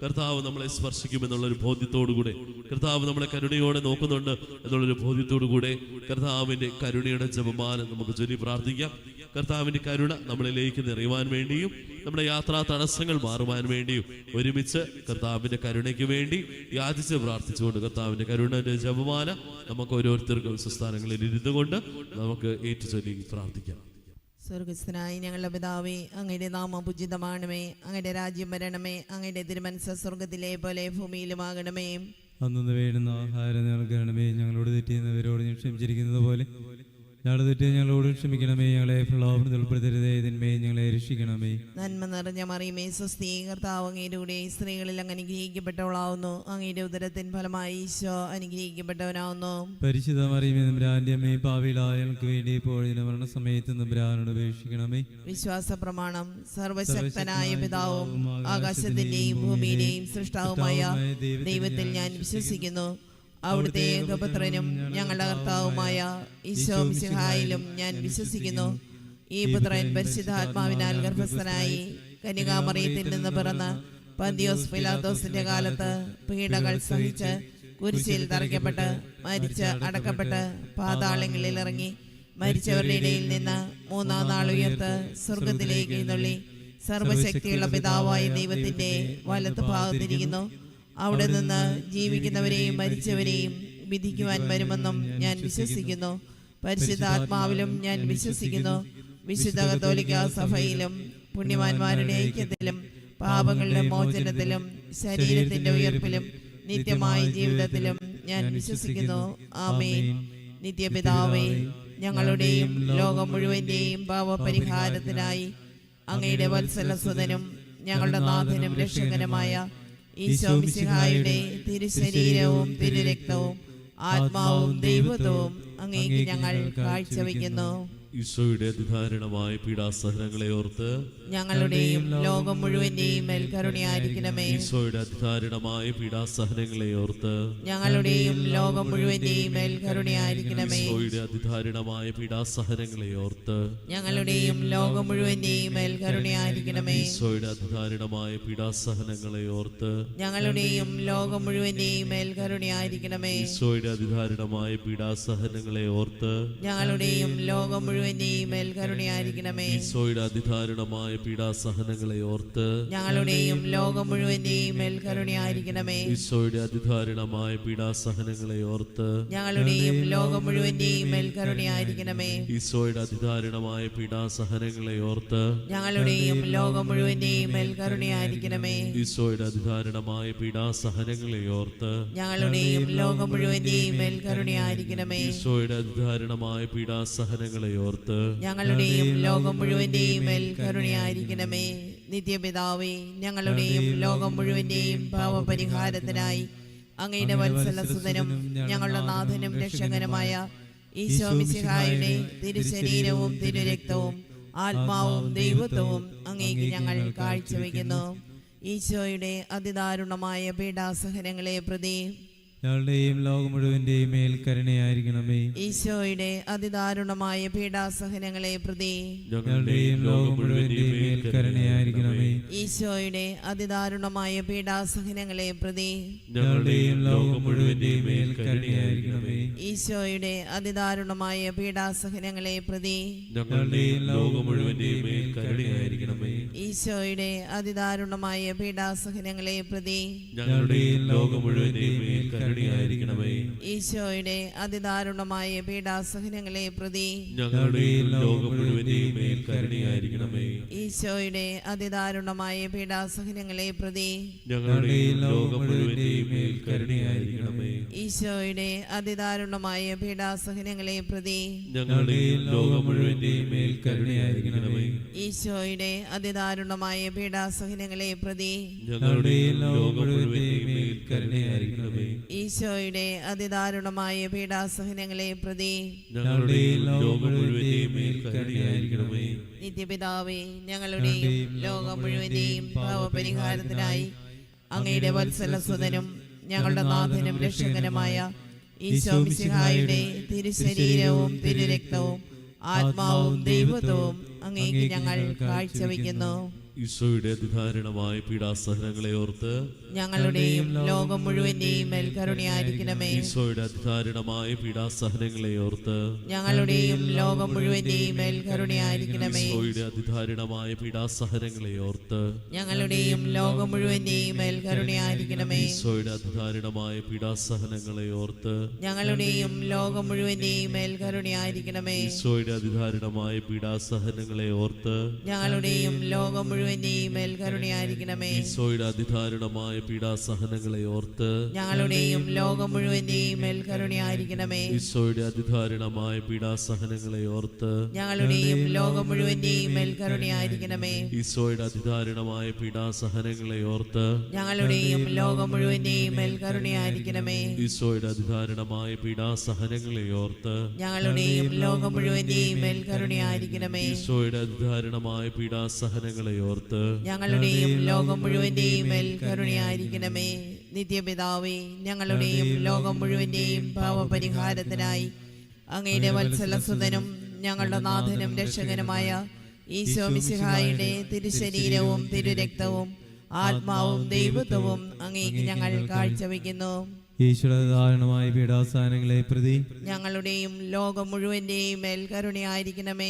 കർത്താവ് നമ്മളെ സ്പർശിക്കുമെന്നുള്ളൊരു ബോധ്യത്തോടുകൂടെ, കർത്താവ് നമ്മളെ കരുണയോടെ നോക്കുന്നുണ്ട് എന്നുള്ളൊരു ബോധ്യത്തോടുകൂടെ കർത്താവിൻ്റെ കരുണയുടെ ജപമാല നമുക്ക് ചൊല്ലി പ്രാർത്ഥിക്കാം. കർത്താവിൻ്റെ കരുണ നമ്മളിലേക്ക് നിറയുവാൻ വേണ്ടിയും നമ്മുടെ യാത്രാ തടസ്സങ്ങൾ മാറുവാൻ വേണ്ടിയും ഒരുമിച്ച് കർത്താവിൻ്റെ കരുണയ്ക്ക് വേണ്ടി യാചിച്ച് പ്രാർത്ഥിച്ചുകൊണ്ട് കർത്താവിൻ്റെ കരുണയുടെ ജപമാല നമുക്ക് ഓരോരുത്തർക്കും സംസ്ഥാനങ്ങളിൽ ഇരുന്നുകൊണ്ട് നമുക്ക് ഏറ്റുചൊല്ലി പ്രാർത്ഥിക്കാം. സ്വർഗസ്ഥനായ ഞങ്ങളുടെ പിതാവേ, അങ്ങയുടെ നാമം പൂജിതമാണമേ, അങ്ങയുടെ രാജ്യം വരണമേ, അങ്ങയുടെ തിരുമനസ്സ് സ്വർഗത്തിലെ പോലെ ഭൂമിയിലുമാകണമേ. അന്നു വേണ്ടുന്ന ആഹാരം നൽകണമേ, ഞങ്ങളോട് തെറ്റിയുന്നവരോട് ക്ഷമിച്ചിരിക്കുന്നത് പോലെ ഞങ്ങളുടെ തെറ്റ് ഞങ്ങളോട് ക്ഷമിക്കണമേ, ഞങ്ങളെ പ്രലോഭനത്തിൽ ഉൾപ്പെടുത്തരുതേ, ഇതിന്മേൽ ഞങ്ങളെ രക്ഷിക്കണമേ. നന്മ നിറഞ്ഞ മറിയമേ, സ്വസ്തി, കർത്താവ് അങ്ങയുടെ സ്ത്രീകളിൽ അങ്ങ് അനുഗ്രഹിക്കപ്പെട്ടവളാവുന്നു, അങ്ങയുടെ ഉദരത്തിൻ ഫലമായി ഈശോ അനുഗ്രഹിക്കപ്പെട്ടവനാവുന്നു. പരിശുദ്ധ മറിയമേ, തമ്പുരാന്റെ അമ്മേ, പാപികളായ ഞങ്ങൾക്ക് വേണ്ടി ഇപ്പോഴും മരണസമയത്ത് തമ്പുരാനോട് അപേക്ഷിക്കണമേ. വിശ്വാസ പ്രമാണം. സർവശക്തനായ പിതാവും ആകാശത്തിന്റെയും ഭൂമിയുടെയും സൃഷ്ടാവുമായ ദൈവത്തിൽ ഞാൻ വിശ്വസിക്കുന്നു. അവിടുത്തെ ഏകപുത്രനും ഞങ്ങളുടെ കർത്താവുമായ ഈശോ മിശിഹായിലും ഞാൻ വിശ്വസിക്കുന്നു. ഈ പുത്രൻ പരിശുദ്ധാത്മാവിനാൽ ഗർഭസ്ഥനായി കന്യകാമറിയത്തിൽ നിന്ന് പിറന്ന് പന്തിയോസ് പിലാത്തോസിന്റെ കാലത്ത് പീഡകൾ സഹിച്ച് കുരിശിൽ തറയ്ക്കപ്പെട്ട് മരിച്ച് അടക്കപ്പെട്ട് പാതാളങ്ങളിൽ ഇറങ്ങി മരിച്ചവരുടെ ഇടയിൽ നിന്ന് മൂന്നാം നാൾ ഉയർത്ത് സ്വർഗത്തിലേക്ക് എഴുന്നള്ളി സർവശക്തിയുള്ള പിതാവായ ദൈവത്തിന്റെ വലത്ത് ഭാഗത്തിരിക്കുന്നു. അവിടെ നിന്ന് ജീവിക്കുന്നവരെയും മരിച്ചവരെയും വിധിക്കുവാൻ വരുമെന്നും ഞാൻ വിശ്വസിക്കുന്നു. പരിശുദ്ധാത്മാവിലും ഞാൻ വിശ്വസിക്കുന്നു. വിശുദ്ധ കത്തോലിക്കാ സഭയിലും പുണ്യവാന്മാരുടെ ഐക്യത്തിലും പാപങ്ങളുടെ മോചനത്തിലും ശരീരത്തിന്റെ ഉയർപ്പിലും നിത്യമായ ജീവിതത്തിലും ഞാൻ വിശ്വസിക്കുന്നു. ആമേൻ. നിത്യപിതാവേ, ഞങ്ങളുടെയും ലോകം മുഴുവന്റെയും പാപപരിഹാരത്തിനായി അങ്ങയുടെ വത്സലസുതനും ഞങ്ങളുടെ നാഥനും രക്ഷകനുമായ ഈശോ മിശിഹായുടെ തിരുശരീരവും തിരുരക്തവും ആത്മാവും ദൈവത്വവും അങ്ങേക്ക് ഞങ്ങൾ കാഴ്ചവെക്കുന്നു. ഈശോയുടെ അതിദാരുണമായ പീഡാസഹനങ്ങളെ ഓർത്ത് ഞങ്ങളുടെയും ലോകം മുഴുവന്റെയും മേൽ കരുണയായിരിക്കണമേ. ഈശോയുടെ അതിദാരുണമായ പീഡാസഹനങ്ങളെ ഓർത്ത് ഞങ്ങളുടെയും ലോകം മുഴുവന്റെയും മേൽ കരുണയായിരിക്കണമേ. ഈശോയുടെ അതിദാരുണമായ പീഡാസഹനങ്ങളെ ഓർത്ത് ഞങ്ങളുടെയും ലോകം മുഴുവന്റെയും മേൽ കരുണയായിരിക്കണമേ. ഈശോയുടെ അതിദാരുണമായ പീഡാസഹനങ്ങളെ ഓർത്ത് ഞങ്ങളുടെയും ലോകം മുഴുവന്റെയും മേൽ കരുണയായിരിക്കണമേ. ഈശോയുടെ അതിദാരുണമായ പീഡാസഹനങ്ങളെ ഓർത്ത് ഞങ്ങളുടെയും ലോകം മുഴുവന്റെയും മേൽ കരുണയായിരിക്കണമേ. ഈശോയുടെ അതിദാരുണമായ പീഡാസഹനങ്ങളെ ഓർത്ത് ഞങ്ങളുടെയും ലോകം മുഴുവന്റെയും മേൽ കരുണയായിരിക്കണമേ. ഈശോയുടെ അതിദാരുണമായ പീഡാസഹനങ്ങളെ ഓർത്ത് ഞങ്ങളുടെയും ലോകം മുഴുവന്റെയും മേൽ കരുണയായിരിക്കണമേ. ഈശോയുടെ അതിദാരുണമായ പീഡാസഹനങ്ങളെ ഓർത്ത് ഞങ്ങളുടെയും ലോകം മുഴുവന്റെയും മേൽ കരുണയായിരിക്കണമേ. ഈശോയുടെ അതിദാരുണമായ പീഡാസഹനങ്ങളെ ഓർത്ത് ഞങ്ങളുടെയും ലോകം മുഴുവന്റെയും മേൽ കരുണയായിരിക്കണമേ. ഈശോയുടെ അതിദാരുണമായ പീഡാസഹനങ്ങളെ ഓർത്ത് ഞങ്ങളുടെയും ലോകം മുഴുവന്റെയും മേൽ കരുണയായിരിക്കണമേ. നിത്യപിതാവേ, ഞങ്ങളുടെയും ലോകം മുഴുവന്റെയും പാപപരിഹാരത്തിനായി അങ്ങയുടെ വത്സലസുതനും ഞങ്ങളുടെ നാഥനും രക്ഷകനുമായ ഈശോ മിശിഹായുടെ തിരുശരീരവും തിരുരക്തവും ആത്മാവും ദൈവത്വവും അങ്ങേക്ക് ഞങ്ങൾ കാഴ്ചവെക്കുന്നു. ഈശോയുടെ അതിദാരുണമായ പീഡാസഹനങ്ങളെ പ്രതി ഞങ്ങളുടെയും ലോകം മുഴുവന്റെയും മേൽ കരുണയായിരിക്കണമേ. ഈശോയുടെ അതിദാരുണമായ പീഡാസഹനങ്ങളെ പ്രതി ഞങ്ങളുടെയും ലോകം മുഴുവന്റെയും മേൽ കരുണയായിരിക്കണമേ. ഈശോയുടെ അതിദാരുണമായ പീഡാസഹനങ്ങളെ പ്രതി ഞങ്ങളുടെയും ലോകം മുഴുവന്റെയും മേൽ കരുണയായിരിക്കണമേ. ഈശോയുടെ അതിദാരുണമായ പീഡാസഹനങ്ങളെ പ്രതി ഞങ്ങളുടെയും ലോകം മുഴുവന്റെയും മേൽ കരുണയായിരിക്കണമേ. ഈശോയുടെ അതിദാരുണമായ പീഡാസഹനങ്ങളെ പ്രതി ഞങ്ങളുടെയും ലോകം മുഴുവന്റെയും മേൽ കരുണയായിരിക്കണമേ. ഈശോയുടെ അതിദാരുണമായ പീഡാസഹനങ്ങളെ പ്രതി ഞങ്ങളുടെയും ലോകം മുഴുവന്റെയും മേൽ കരുണയായിരിക്കണമേ. ഈശോയുടെ അതിദാരുണമായ പീഡാസഹനങ്ങളെ പ്രതി ഞങ്ങളുടെയും ലോകം മുഴുവന്റെയും മേൽ കരുണയായിരിക്കണമേ. ഈശോയുടെ അതിദാരുണമായ പീഡാസഹനങ്ങളെ പ്രതി ഞങ്ങളുടെയും ലോകം മുഴുവന്റെയും മേൽ കരുണയായിരിക്കണമേ. ഈശോയുടെ അതിദാരുണമായ പീഡാസഹനങ്ങളെ പ്രതി ഞങ്ങളുടെയും ലോകം മുഴുവന്റെയും മേൽ കരുണയായിരിക്കണമേ. ഈശോയുടെ അതിദാരുണമായ പീഡാസഹനങ്ങളെ പ്രതി ഞങ്ങളുടെയും ലോകം മുഴുവന്റെയും മേൽ കരുണയായിരിക്കണമേ. നിത്യപിതാവേ, ഞങ്ങളുടെയും ലോകം മുഴുവന്റെയും പാപപരിഹാരത്തിനായി അങ്ങയുടെ വത്സലസുതനും ഞങ്ങളുടെ നാഥനും രക്ഷകനുമായ ഈശോ മിശിഹായുടെ തിരുശരീരവും തിരുരക്തവും ആത്മാവും ദൈവത്വവും അങ്ങേക്ക് ഞങ്ങൾ കാഴ്ചവെക്കുന്നു. ഈശോയുടെ അതിദാരുണമായ പീഡാസഹനങ്ങളെ ഓർത്ത് ഞങ്ങളുടെയും ലോകം മുഴുവന്റെയും മേൽ കരുണയായിരിക്കണമേ. ഈശോയുടെ അതിദാരുണമായ പീഡാസഹനങ്ങളെ ഓർത്ത് ഞങ്ങളുടെയും ലോകം മുഴുവന്റെയും മേൽ കരുണയായിരിക്കണമേ. ഈശോയുടെ അതിദാരുണമായ പീഡാസഹനങ്ങളെ ഓർത്ത് ഞങ്ങളുടെയും ലോകം മുഴുവന്റെയും മേൽ കരുണയായിരിക്കണമേ. ഈശോയുടെ അതിദാരുണമായ പീഡാസഹനങ്ങളെ ഓർത്ത് ഞങ്ങളുടെയും ലോകം മുഴുവന്റെയും മേൽ കരുണയായിരിക്കണമേ. ഈശോയുടെ അതിദാരുണമായ പീഡാസഹനങ്ങളെ ഓർത്ത് ഞങ്ങളുടെയും ലോകം മുഴുവന്റെയും മേൽ കരുണയായിരിക്കണമേ. ഈശോയുടെ അതിദാരുണമായ പീഡാസഹനങ്ങളെ ഓർത്ത് ഞങ്ങളുടെയും ലോകം മുഴുവന്റെയും മേൽ കരുണയായിരിക്കണമേ. ഈശോയുടെ അതിദാരുണമായ പീഡാസഹനങ്ങളെ ഓർത്ത് ഞങ്ങളുടെയും ലോകം മുഴുവന്റെയും മേൽ കരുണയായിരിക്കണമേ. ഈശോയുടെ അതിദാരുണമായ പീഡാസഹനങ്ങളെ ഓർത്ത് ഞങ്ങളുടെയും ലോകം മുഴുവന്റെയും മേൽ കരുണയായിരിക്കണമേ. ഈശോയുടെ അതിദാരുണമായ പീഡാസഹനങ്ങളെ ഓർത്ത് ഞങ്ങളുടെയും ലോകം മുഴുവന്റെയും മേൽ കരുണയായിരിക്കണമേ. ഈശോയുടെ അതിദാരുണമായ പീഡാസഹനങ്ങളെ ഓർത്ത് ഞങ്ങളുടെയും ലോകം മുഴുവന്റെയും മേൽ കരുണയായിരിക്കണമേ. നിത്യപിതാവേ, ഞങ്ങളുടെയും ലോകം മുഴുവന്റെയും പാപപരിഹാരത്തിനായി അങ്ങയുടെ വത്സലസുതനും ഞങ്ങളുടെ നാഥനും രക്ഷകനുമായ ഈശോ മിശിഹായുടെ തിരുശരീരവും തിരുരക്തവും ആത്മാവും ദൈവത്വവും അങ്ങേക്ക് ഞങ്ങൾ കാഴ്ചവെക്കുന്നു. ഈശ്വര ദാരുണമായ പീഡാസഹനങ്ങളെ പ്രതി ഞങ്ങളുടെയും ലോകം മുഴുവന്റെയും മേൽ കരുണയായിരിക്കണമേ.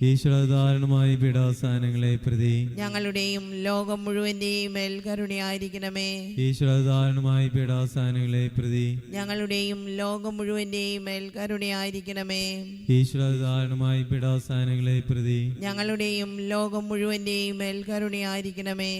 ഈശ്വര ദാരുണമായ പീഡാസഹനങ്ങളെ പ്രതി ഞങ്ങളുടെയും ലോകം മുഴുവന്റെയും മേൽ കരുണയായിരിക്കണമേ. ഈശ്വര ദാരുണമായ പീഡാസഹനങ്ങളെ പ്രതി ഞങ്ങളുടെയും ലോകം മുഴുവന്റെയും മേൽ കരുണയായിരിക്കണമേ. ഈശ്വര ദാരുണമായ പീഡാസഹനങ്ങളെ പ്രതി ഞങ്ങളുടെയും ലോകം മുഴുവന്റെയും മേൽ കരുണയായിരിക്കണമേ.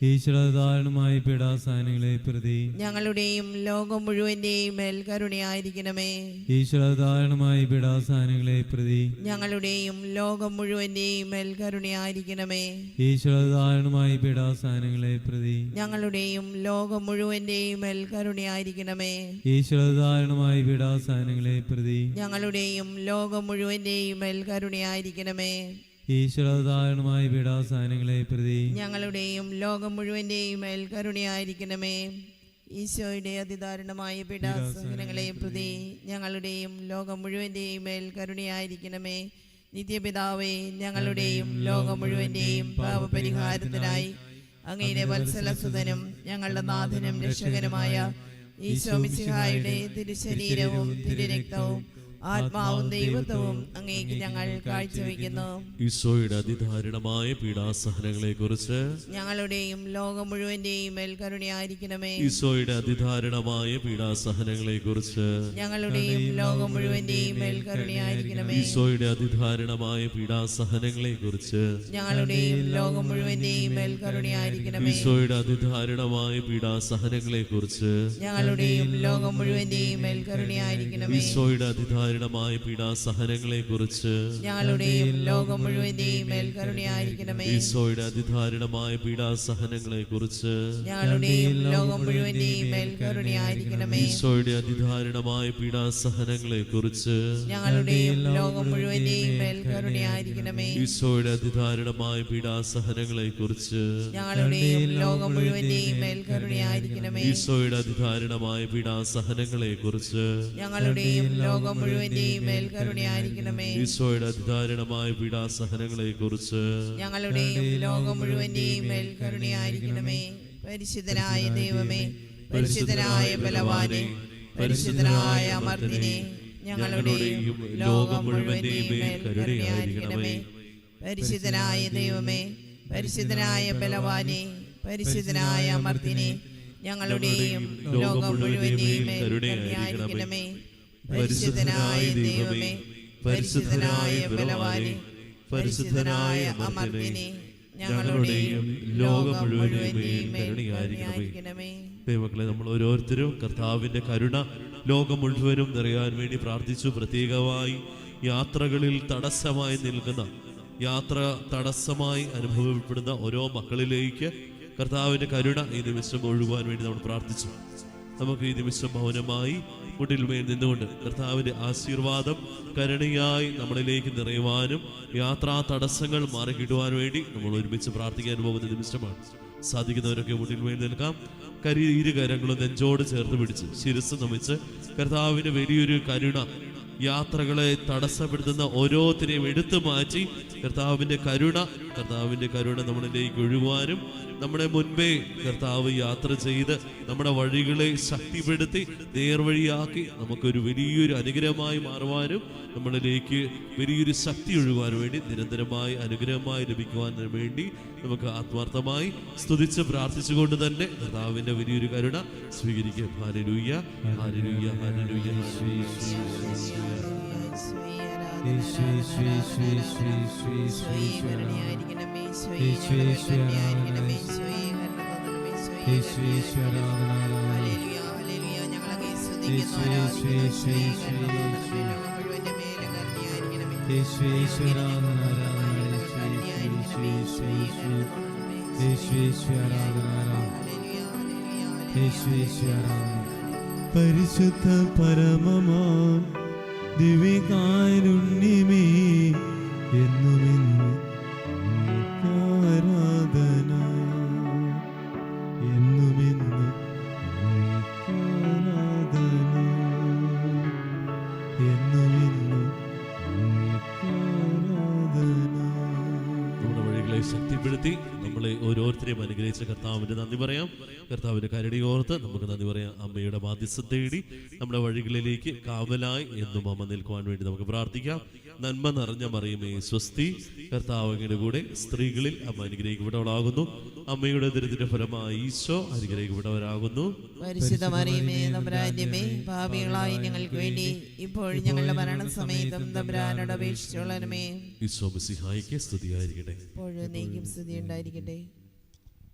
ഈശ്വര ദാരുണമായ പീഡാസഹനങ്ങളെ പ്രതി ഞങ്ങളുടെയും ലോകം മുഴുവന്റെയും മേൽ കരുണയായിരിക്കണമേ. ഈശ്വര ദാരുണമായ പീഡാസഹനങ്ങളെ പ്രതി ഞങ്ങളുടെയും ലോകം മുഴുവന്റെയും മേൽ കരുണയായിരിക്കണമേ. ഈശ്വര ദാരുണമായ പീഡാസഹനങ്ങളെ പ്രതി ഞങ്ങളുടെയും ലോകം മുഴുവന്റെയും മേൽ കരുണയായിരിക്കണമേ. ഈശ്വര ദാരുണമായ പീഡാസഹനങ്ങളെ പ്രതി ഞങ്ങളുടെയും ലോകം മുഴുവന്റെയും മേൽ കരുണയായിരിക്കണമേ. ഈശ്വര ദാരുണമായ പീഡാസഹനങ്ങളെ പ്രതി ഞങ്ങളുടെയും ലോകം മുഴുവന്റെയും മേൽ കരുണയായിരിക്കണമേ. ഈശോയുടെ അതിദാരുണമായ പീഡാസഹനങ്ങളെ പ്രതി ഞങ്ങളുടെയും ലോകം മുഴുവന്റെയും മേൽ കരുണയായിരിക്കണമേ. നിത്യപിതാവേ, ഞങ്ങളുടെയും ലോകം മുഴുവന്റെയും പാപപരിഹാരത്തിനായി അങ്ങയുടെ വത്സലസുതനും ഞങ്ങളുടെ നാഥനും രക്ഷകനുമായ ഈശോ മിശിഹായുടെ തിരുശരീരവും തിരുരക്തവും ആത്മാവും ദൈവത്വവും അങ്ങേക്ക് ഞങ്ങൾ കാഴ്ചവെക്കുന്നു. ഈശോയുടെ അതിദാരുണമായ പീഡാസഹനങ്ങളെ കുറിച്ച് ഞങ്ങളുടെയും ലോകം മുഴുവന്റെയും മേൽ കരുണയായിരിക്കണമേ. ഈശോയുടെ അതിദാരുണമായ പീഡാസഹനങ്ങളെ കുറിച്ച് ഞങ്ങളുടെയും ലോകം മുഴുവന്റെയും മേൽ കരുണയായിരിക്കണമേ. ഈശോയുടെ അതിദാരുണമായ പീഡാസഹനങ്ങളെ കുറിച്ച് ഞങ്ങളുടെയും ലോകം മുഴുവന്റെയും മേൽ കരുണയായിരിക്കണമേ. ഈശോയുടെ അതിദാരുണമായ പീഡാസഹനങ്ങളെ കുറിച്ച് ഞങ്ങളുടെയും ലോകം മുഴുവന്റെയും മേൽ കരുണയായിരിക്കണമേ. ഈശോയുടെ അതിദാരുണമായ പീഡാസഹനങ്ങളെ കുറിച്ച് ഞങ്ങളുടെയും ലോകം മുഴുവന്റെയും മേൽ കരുണയായിരിക്കണമേ. ഈശോയുടെ അതിദാരുണമായ പീഡാസഹനങ്ങളെ കുറിച്ച് ഞങ്ങളുടെയും ലോകം മുഴുവന്റെയും മേൽ കരുണയായിരിക്കണമേ. ഈശോയുടെ അതിദാരുണമായ പീഡാസഹനങ്ങളെ കുറിച്ച് ഞങ്ങളുടെയും ലോകം മുഴുവന്റെയും മേൽ കരുണയായിരിക്കണമേ. ഈശോയുടെ അതിദാരുണമായ പീഡാസഹനങ്ങളെ കുറിച്ച് ഞങ്ങളുടെയും ലോകം മുഴുവന്റെയും മേൽ കരുണയായിരിക്കണമേ. ഈശോയുടെ അതിദാരുണമായ പീഡാസഹനങ്ങളെ കുറിച്ച് ഞങ്ങളുടെയും ലോകം മുഴുവന്റെയും മേൽ കരുണയായിരിക്കണമേ. ഈശോയുടെ അതിദാരുണമായ പീഡാസഹനങ്ങളെ കുറിച്ച് ഞങ്ങളുടെയും ലോകം മുഴുവന്റെയും മേൽ കരുണയായിരിക്കണമേ. പരിശുദ്ധനായ ദൈവമേ, പരിശുദ്ധനായ ബലവാനെ, പരിശുദ്ധനായ അമർത്തിനെ, ഞങ്ങളുടെയും ലോകം മുഴുവന്റെയും മേൽ കരുണയായിരിക്കണമേ. പരിശുദ്ധനായ ദൈവമേ, പരിശുദ്ധനായ ബലവാനെ, പരിശുദ്ധനായ അമർത്തിനെ, ഞങ്ങളുടെയും ലോകം മുഴുവന്റെയും മേൽ കരുണയായിരിക്കണമേ. പരിശുദ്ധനായ ദൈവമേ, പരിശുദ്ധനായ ബലവാനെ, പരിശുദ്ധനായ അമർത്തിനെ, ഞങ്ങളുടെയും ലോകം മുഴുവന്റെയും മേൽ കരുണയായിരിക്കണമേ. ദൈവങ്ങളെ, നമ്മൾ ഓരോരുത്തരും കർത്താവിന്റെ കരുണ ലോകം മുഴുവനും നിറയാൻ വേണ്ടി പ്രാർത്ഥിച്ചു. പ്രത്യേകമായി യാത്രകളിൽ തടസ്സമായി നിൽക്കുന്ന, യാത്ര തടസ്സമായി അനുഭവപ്പെടുന്ന ഓരോ മക്കളിലേക്ക് കർത്താവിന്റെ കരുണ ഈ നിമിഷം ഒഴുകുവാൻ വേണ്ടി നമ്മൾ പ്രാർത്ഥിച്ചു. നമുക്ക് ഈ നിമിഷം മൗനമായി മുട്ടിൽമേൽ നിന്നുകൊണ്ട് കർത്താവിന്റെ ആശീർവാദം കരുണയായി നമ്മളിലേക്ക് നിറയുവാനും യാത്രാ തടസ്സങ്ങൾ മാറിക്കിട്ടുവാൻ വേണ്ടി നമ്മൾ ഒരുമിച്ച് പ്രാർത്ഥിക്കാൻ പോകുന്ന നിമിഷമാണ്. സാധിക്കുന്നവരൊക്കെ മുട്ടിൽമേൽ നിൽക്കാം. ഇരു കരങ്ങളും നെഞ്ചോട് ചേർത്ത് പിടിച്ച് ശിരസ് നമിച്ച് കർത്താവിന്റെ വലിയൊരു കരുണ യാത്രകളെ തടസ്സപ്പെടുത്തുന്ന ഓരോരുത്തരെയും എടുത്തു മാറ്റി കർത്താവിൻ്റെ കരുണ നമ്മളിലേക്ക് ഒഴുകുവാനും നമ്മുടെ മുൻപേ കർത്താവ് യാത്ര ചെയ്ത് നമ്മുടെ വഴികളെ ശക്തിപ്പെടുത്തി നേർവഴിയാക്കി നമുക്കൊരു വലിയൊരു അനുഗ്രഹമായി മാറുവാനും നമ്മളിലേക്ക് വലിയൊരു ശക്തി ഒഴുകുവാനും വേണ്ടി നിരന്തരമായി അനുഗ്രഹമായി ലഭിക്കുവാൻ വേണ്ടി നമുക്ക് ആത്മാർത്ഥമായി സ്തുതിച്ച് പ്രാർത്ഥിച്ചുകൊണ്ട് തന്നെ കർത്താവിൻ്റെ വലിയൊരു കരുണ സ്വീകരിക്കുക. ഹല്ലേലൂയ, ഹല്ലേലൂയ, ഹല്ലേലൂയ, പരിശുദ്ധ പരമമാ ദിവ്യകാരുണ്യമേ എന്നുമെന്നും ആരാധന, എന്നുമെന്നും ആരാധന, എന്നുമെന്നും ആരാധന. നമ്മുടെ വഴികളെ ശക്തിപ്പെടുത്തി നമ്മളെ ഓരോരുത്തരെയും അനുഗ്രഹിച്ച കർത്താവിന് നന്ദി പറയാം. കർത്താവിന്റെ കരുണയോർത്ത് നമുക്ക് നന്ദി പറയാം. അമ്മയുടെ മാധ്യസ്ഥം തേടി നമ്മുടെ വഴികളിലേക്ക് കാവലായി എന്നും അമ്മ നിൽക്കുവാൻ വേണ്ടി നമുക്ക് പ്രാർത്ഥിക്കാം. നന്മ നിറഞ്ഞ മറിയമേ സ്വസ്തി, കർത്താവ് അങ്ങയുടെ കൂടെ സ്ത്രീകളിൽ അമ്മ അനുഗ്രഹിക്കപ്പെട്ടവളാകുന്നു. അമ്മയുടെ ദരിദ്രത്തിന്റെ ഫലമായി ഈശോ അനുഗ്രഹിക്കപ്പെട്ടവരാകുന്നു. പരിശുദ്ധ മറിയമേ തമ്പുരാന്റമ്മേ, പാപികളായ ഞങ്ങൾക്ക് വേണ്ടി ഇപ്പോൾ ഞങ്ങളുടെ മരണസമയത്തും തമ്പുരാനോട് അപേക്ഷിച്ചുകൊള്ളണമേ. ഈശോ മിശിഹായിക്ക് സ്തുതിയായിരിക്കട്ടെ. ഇപ്പോഴും നീക്കും സ്തുതി ഉണ്ടായിരിക്കട്ടെ.